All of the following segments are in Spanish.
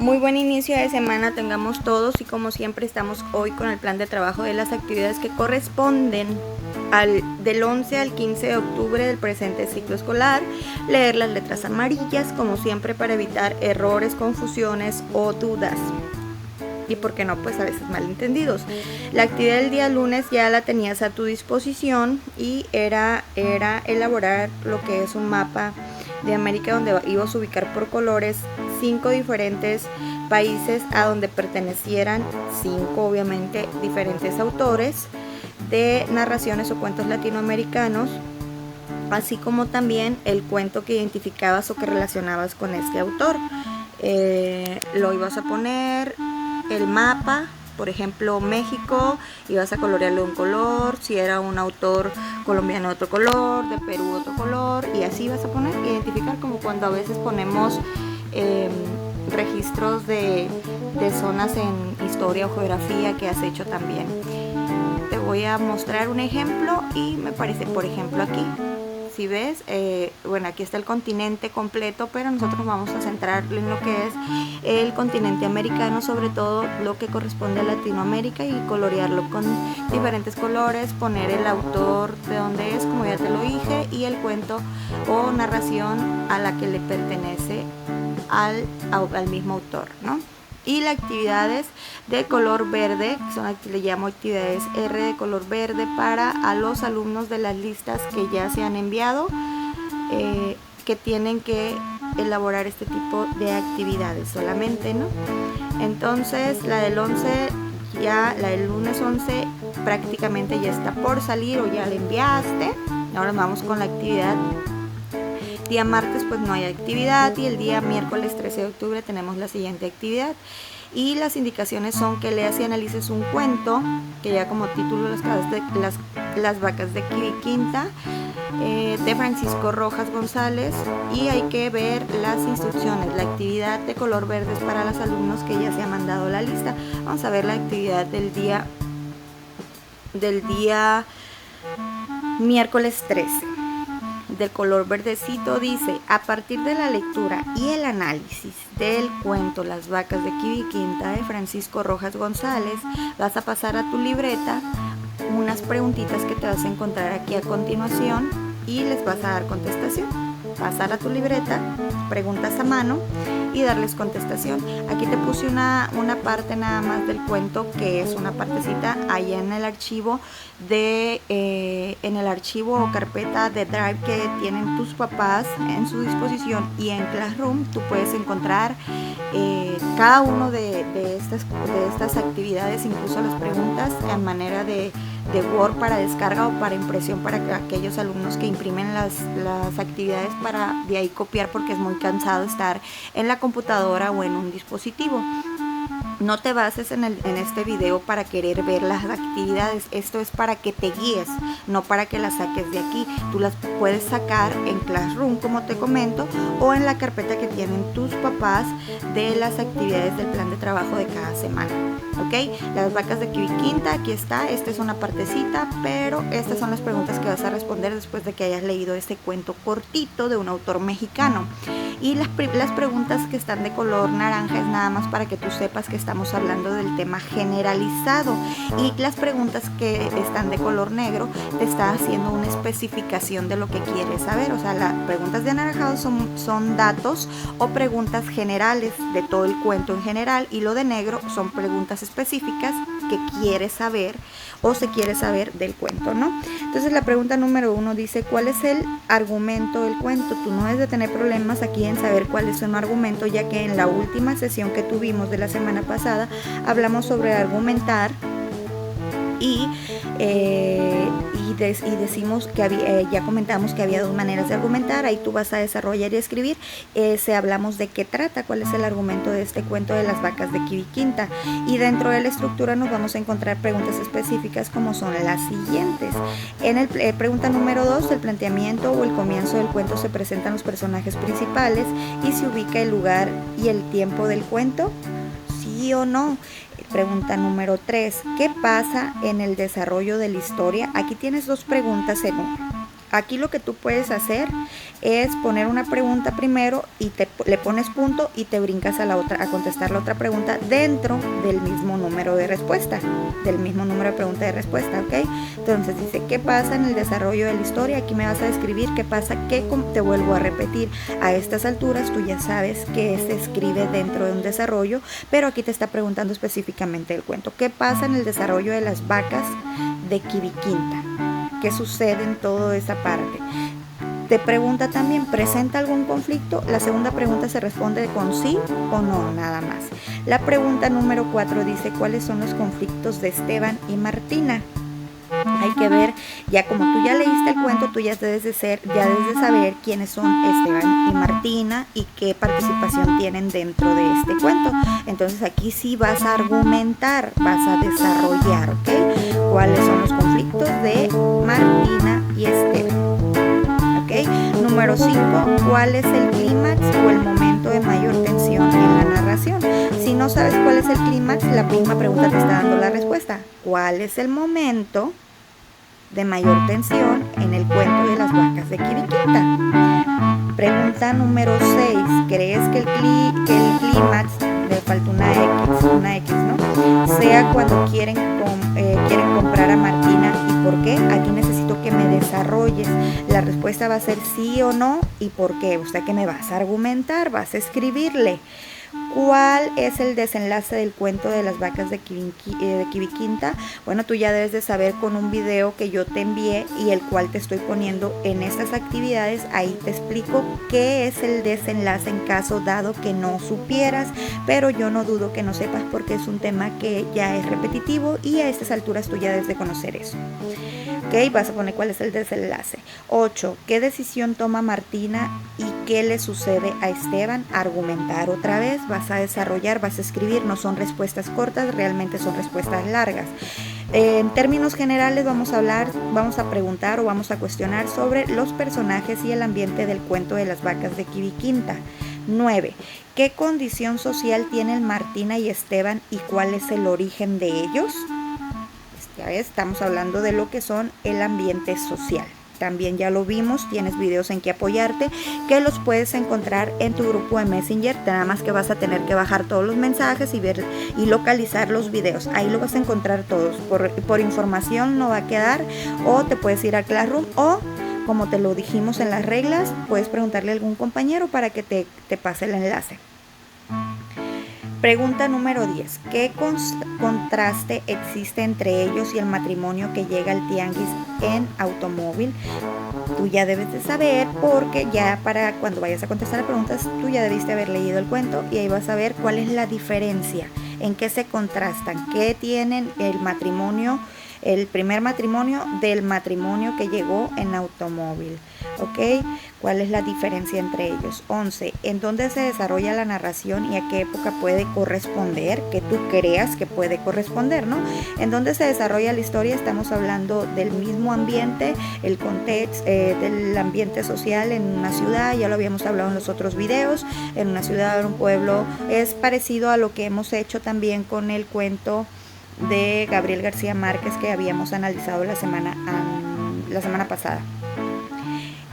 Muy buen inicio de semana tengamos todos y como siempre estamos hoy con el plan de trabajo de las actividades que corresponden del 11 al 15 de octubre del presente ciclo escolar. Leer las letras amarillas como siempre para evitar errores, confusiones o dudas. Y por qué no, pues a veces malentendidos. La actividad del día lunes ya la tenías a tu disposición y era elaborar lo que es un mapa de América donde ibas a ubicar por colores 5 diferentes países a donde pertenecieran 5 obviamente diferentes autores de narraciones o cuentos latinoamericanos, así como también el cuento que identificabas o que relacionabas con este autor. Lo ibas a poner el mapa, por ejemplo México, ibas a colorearlo un color, si era un autor colombiano otro color, de Perú otro color, y así vas a poner, identificar, como cuando a veces ponemos registros de zonas en historia o geografía que has hecho también. Te voy a mostrar un ejemplo y me parece, por ejemplo, aquí si ves, bueno, aquí está el continente completo, pero nosotros vamos a centrar en lo que es el continente americano, sobre todo lo que corresponde a Latinoamérica, y colorearlo con diferentes colores, poner el autor de dónde es, como ya te lo dije, y el cuento o narración a la que le pertenece al mismo autor, ¿no? Y las actividades de color verde, que son las que le llamo actividades R de color verde, para a los alumnos de las listas que ya se han enviado, que tienen que elaborar este tipo de actividades solamente, ¿no? Entonces la del 11, ya la del lunes 11 prácticamente ya está por salir o ya la enviaste. Ahora vamos con la actividad. Día martes pues no hay actividad, y el día miércoles 13 de octubre tenemos la siguiente actividad, y las indicaciones son que leas y analices un cuento que ya como título las vacas de Quiriquinta, de Francisco Rojas González, y hay que ver las instrucciones. La actividad de color verde es para los alumnos que ya se ha mandado la lista. Vamos a ver la actividad del día miércoles 13. De color verdecito dice: a partir de la lectura y el análisis del cuento Las vacas de Quiriquinta de Francisco Rojas González, vas a pasar a tu libreta unas preguntitas que te vas a encontrar aquí a continuación y les vas a dar contestación. Pasar a tu libreta, preguntas a mano y darles contestación. Aquí te puse una parte nada más del cuento, que es una partecita allá en el archivo o carpeta de Drive que tienen tus papás en su disposición, y en Classroom tú puedes encontrar cada uno de estas actividades, incluso las preguntas en manera de Word para descarga o para impresión, para aquellos alumnos que imprimen las actividades para de ahí copiar, porque es muy cansado estar en la computadora o en un dispositivo. No te bases en este video para querer ver las actividades. Esto es para que te guíes, no para que las saques de aquí. Tú las puedes sacar en Classroom, como te comento, o en la carpeta que tienen tus papás de las actividades del plan de trabajo de cada semana. ¿Ok? Las vacas de Quiriquinta, aquí está. Esta es una partecita, pero estas son las preguntas que vas a responder después de que hayas leído este cuento cortito de un autor mexicano. Y las preguntas que están de color naranja es nada más para que tú sepas que estamos hablando del tema generalizado, y las preguntas que están de color negro te está haciendo una especificación de lo que quieres saber. O sea, las preguntas de anaranjado son datos o preguntas generales de todo el cuento en general, y lo de negro son preguntas específicas que quieres saber o se quiere saber del cuento, ¿no? Entonces la pregunta número 1 dice: ¿cuál es el argumento del cuento? Tú no debes de tener problemas aquí en saber cuál es un argumento, ya que en la última sesión que tuvimos de la semana pasada hablamos sobre argumentar, y decimos que ya comentamos que había dos maneras de argumentar. Ahí tú vas a desarrollar y escribir. Hablamos de qué trata, cuál es el argumento de este cuento de las vacas de Quiriquinta, y dentro de la estructura nos vamos a encontrar preguntas específicas como son las siguientes. En el pregunta número 2, el planteamiento o el comienzo del cuento, se presentan los personajes principales y se ubica el lugar y el tiempo del cuento, ¿sí o no? Pregunta número 3, ¿qué pasa en el desarrollo de la historia? Aquí tienes dos preguntas en una. Aquí lo que tú puedes hacer es poner una pregunta primero y le pones punto y te brincas a contestar la otra pregunta dentro del mismo número de respuesta, del mismo número de pregunta de respuesta, ¿ok? Entonces dice, ¿qué pasa en el desarrollo de la historia? Aquí me vas a describir qué pasa, te vuelvo a repetir. A estas alturas tú ya sabes que se escribe dentro de un desarrollo, pero aquí te está preguntando específicamente el cuento. ¿Qué pasa en el desarrollo de las vacas de Quibiquinta? ¿Qué sucede en toda esa parte? Te pregunta también, ¿presenta algún conflicto? La segunda pregunta se responde con sí o no, nada más. La pregunta número 4 dice, ¿cuáles son los conflictos de Esteban y Martina? Hay que ver, ya como tú ya leíste el cuento, tú ya debes de saber quiénes son Esteban y Martina y qué participación tienen dentro de este cuento. Entonces aquí sí vas a argumentar, vas a desarrollar, ¿ok? ¿Cuáles son los conflictos de Martina y Esteban? ¿Ok? Número 5, ¿cuál es el clímax o el momento de mayor tensión en la narración? Si no sabes cuál es el clímax, la misma pregunta te está dando la respuesta. ¿Cuál es el momento de mayor tensión en el cuento de las vacas de Quibiquinta? Pregunta número 6. ¿Crees que el clímax, le falta una X, ¿no? Sea cuando quieren comprar a Martina y por qué? Aquí necesito que me desarrolles. La respuesta va a ser sí o no y por qué. O sea que me vas a argumentar, vas a escribirle. ¿Cuál es el desenlace del cuento de las vacas de Quibiquinta? Bueno, tú ya debes de saber con un video que yo te envié y el cual te estoy poniendo en estas actividades. Ahí te explico qué es el desenlace en caso dado que no supieras, pero yo no dudo que no sepas porque es un tema que ya es repetitivo y a estas alturas tú ya debes de conocer eso. Ok, vas a poner cuál es el desenlace. 8. ¿Qué decisión toma Martina y qué le sucede a Esteban? Argumentar otra vez, vas a desarrollar, vas a escribir, no son respuestas cortas, realmente son respuestas largas. En términos generales vamos a preguntar o vamos a cuestionar sobre los personajes y el ambiente del cuento de las vacas de Quibiquinta. 9. ¿Qué condición social tienen Martina y Esteban y cuál es el origen de ellos? Ya ves, estamos hablando de lo que son el ambiente social. También ya lo vimos, tienes videos en que apoyarte, que los puedes encontrar en tu grupo de Messenger. Nada más que vas a tener que bajar todos los mensajes y ver y localizar los videos. Ahí lo vas a encontrar todos. Por información no va a quedar, o te puedes ir a Classroom, o como te lo dijimos en las reglas, puedes preguntarle a algún compañero para que te pase el enlace. Pregunta número 10. ¿Qué contraste existe entre ellos y el matrimonio que llega al tianguis en automóvil? Tú ya debes de saber, porque ya para cuando vayas a contestar las preguntas, tú ya debiste haber leído el cuento y ahí vas a ver cuál es la diferencia, en qué se contrastan, qué tienen el matrimonio, el primer matrimonio del matrimonio que llegó en automóvil, ¿ok? ¿Cuál es la diferencia entre ellos? 11. ¿En dónde se desarrolla la narración y a qué época puede corresponder? Que tú creas que puede corresponder, ¿no? ¿En dónde se desarrolla la historia? Estamos hablando del mismo ambiente, el contexto del ambiente social en una ciudad, ya lo habíamos hablado en los otros videos, en una ciudad, en un pueblo. Es parecido a lo que hemos hecho también con el cuento de Gabriel García Márquez que habíamos analizado la semana pasada.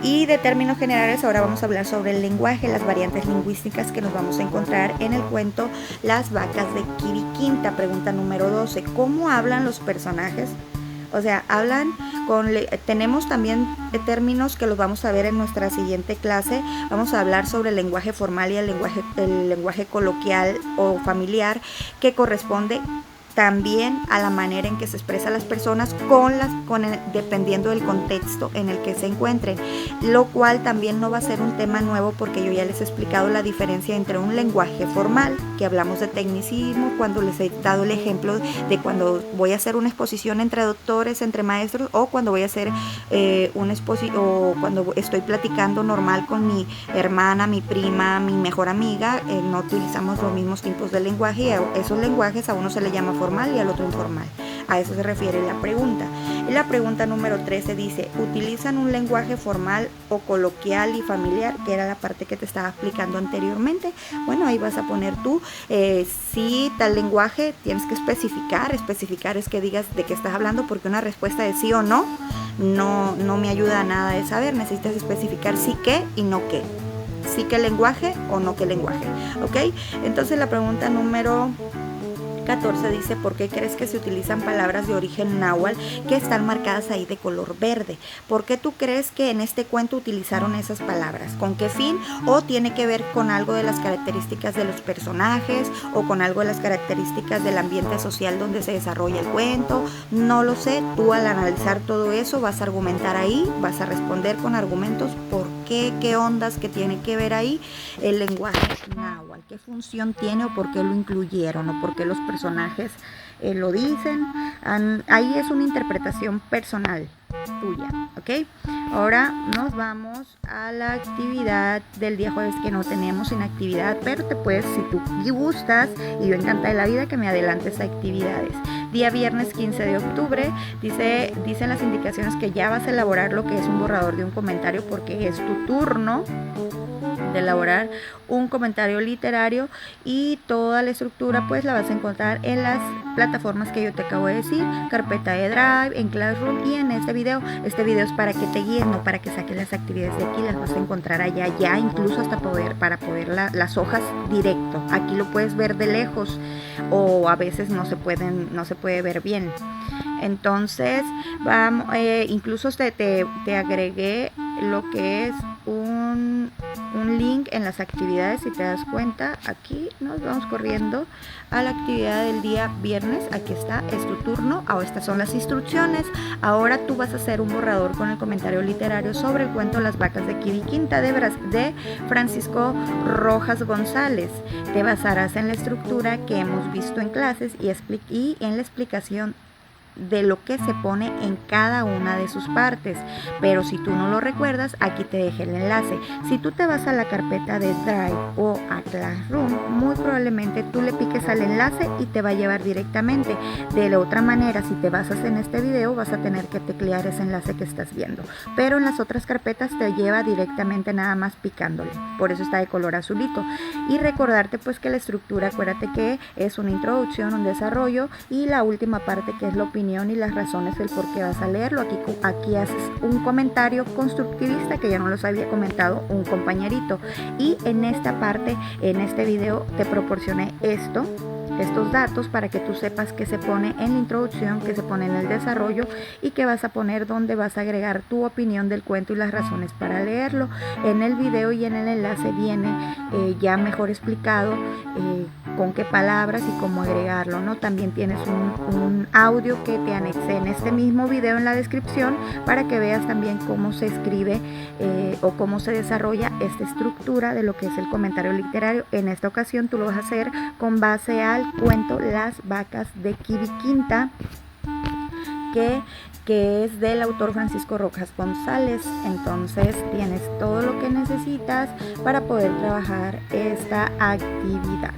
Y de términos generales ahora vamos a hablar sobre el lenguaje, las variantes lingüísticas que nos vamos a encontrar en el cuento Las vacas de Quibiquinta. Pregunta número 12. ¿Cómo hablan los personajes? O sea, tenemos también términos que los vamos a ver en nuestra siguiente clase. Vamos a hablar sobre el lenguaje formal y el lenguaje coloquial o familiar, que corresponde también a la manera en que se expresan las personas dependiendo del contexto en el que se encuentren, lo cual también no va a ser un tema nuevo porque yo ya les he explicado la diferencia entre un lenguaje formal, que hablamos de tecnicismo, cuando les he dado el ejemplo de cuando voy a hacer una exposición entre doctores, entre maestros, o cuando voy a hacer o cuando estoy platicando normal con mi hermana, mi prima, mi mejor amiga. No utilizamos los mismos tipos de lenguaje y a esos lenguajes a uno se le llama formal y al otro informal. A eso se refiere la pregunta. Y la pregunta número 13 dice, ¿utilizan un lenguaje formal o coloquial y familiar? Que era la parte que te estaba explicando anteriormente. Bueno, ahí vas a poner tú, sí, tal lenguaje, tienes que especificar es que digas de qué estás hablando, porque una respuesta de sí o no me ayuda a nada de saber. Necesitas especificar sí qué y no qué. Sí qué lenguaje o no qué lenguaje, ¿ok? Entonces la pregunta número 14 dice, ¿por qué crees que se utilizan palabras de origen náhuatl que están marcadas ahí de color verde? ¿Por qué tú crees que en este cuento utilizaron esas palabras? ¿Con qué fin? ¿O tiene que ver con algo de las características de los personajes o con algo de las características del ambiente social donde se desarrolla el cuento? No lo sé. Tú, al analizar todo eso, vas a argumentar ahí, vas a responder con argumentos por qué ondas que tiene que ver ahí el lenguaje náhuatl, qué función tiene o por qué lo incluyeron o por qué los personajes lo dicen. Ahí es una interpretación personal tuya, ¿ok? Ahora nos vamos a la actividad del día jueves, que no tenemos inactividad, pero te puedes, si tú gustas, y yo encantada de la vida, que me adelantes actividades. Día viernes 15 de octubre, dicen las indicaciones que ya vas a elaborar lo que es un borrador de un comentario, porque es tu turno de elaborar un comentario literario, y toda la estructura pues la vas a encontrar en las plataformas que yo te acabo de decir, carpeta de Drive, en Classroom y en este video. Este video es para que te guíes, no para que saques las actividades de aquí, las vas a encontrar allá, ya incluso hasta para poder las hojas directo. Aquí lo puedes ver de lejos o a veces no se puede ver bien. Entonces vamos, incluso te agregué lo que es un link en las actividades. Si te das cuenta, aquí nos vamos corriendo a la actividad del día viernes. Aquí está, es tu turno. Ahora estas son las instrucciones. Ahora tú vas a hacer un borrador con el comentario literario sobre el cuento Las vacas de Quibiquinta de Francisco Rojas González. Te basarás en la estructura que hemos visto en clases y en la explicación de lo que se pone en cada una de sus partes. Pero si tú no lo recuerdas, aquí te dejé el enlace. Si tú te vas a la carpeta de Drive o a Classroom, muy probablemente tú le piques al enlace y te va a llevar directamente. De la otra manera, si te basas en este video, vas a tener que teclear ese enlace que estás viendo, pero en las otras carpetas te lleva directamente nada más picándole. Por eso está de color azulito. Y recordarte pues que la estructura, acuérdate que es una introducción, un desarrollo y la última parte, que es la opinión y las razones del por qué vas a leerlo. Aquí haces un comentario constructivista, que ya no los había comentado un compañerito, y en esta parte, en este video, te proporcioné estos datos para que tú sepas qué se pone en la introducción, qué se pone en el desarrollo y qué vas a poner, donde vas a agregar tu opinión del cuento y las razones para leerlo. En el video y en el enlace viene ya mejor explicado con qué palabras y cómo agregarlo, ¿no? También tienes un audio que te anexé en este mismo video en la descripción, para que veas también cómo se escribe o cómo se desarrolla esta estructura de lo que es el comentario literario. En esta ocasión tú lo vas a hacer con base al cuento Las vacas de Quibiquinta, que es del autor Francisco Rojas González. Entonces tienes todo lo que necesitas para poder trabajar esta actividad.